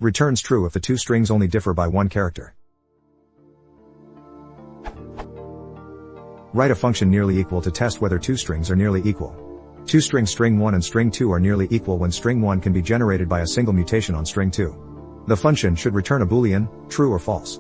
Returns true if the two strings only differ by one character. Write a function nearly equal to test whether two strings are nearly equal. Two strings string 1 and string 2 are nearly equal when string 1 can be generated by a single mutation on string 2. The function should return a boolean, true or false.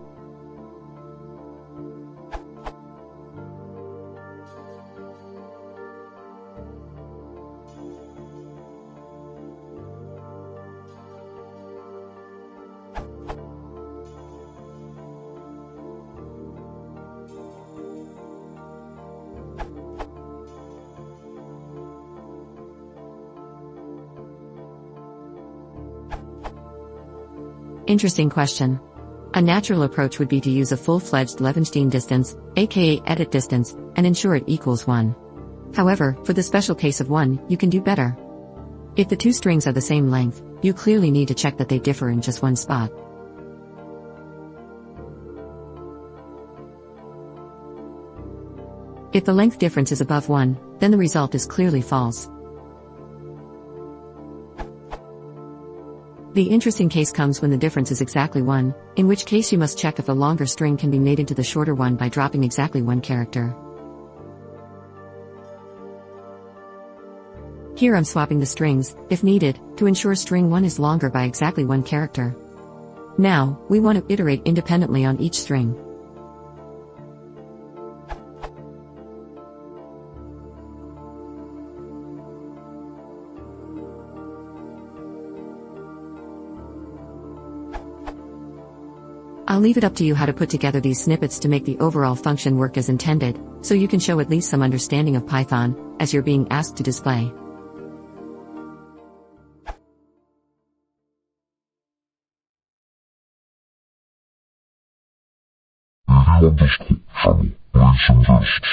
Interesting question. A natural approach would be to use a full-fledged Levenshtein distance, aka edit distance, and ensure it equals 1. However, for the special case of 1, you can do better. If the two strings are the same length, you clearly need to check that they differ in just one spot. If the length difference is above 1, then the result is clearly false. The interesting case comes when the difference is exactly 1, in which case you must check if the longer string can be made into the shorter one by dropping exactly one character. Here I'm swapping the strings, if needed, to ensure string 1 is longer by exactly one character. Now, we want to iterate independently on each string. I'll leave it up to you how to put together these snippets to make the overall function work as intended, so you can show at least some understanding of Python, as you're being asked to display. If you want this channel, please invest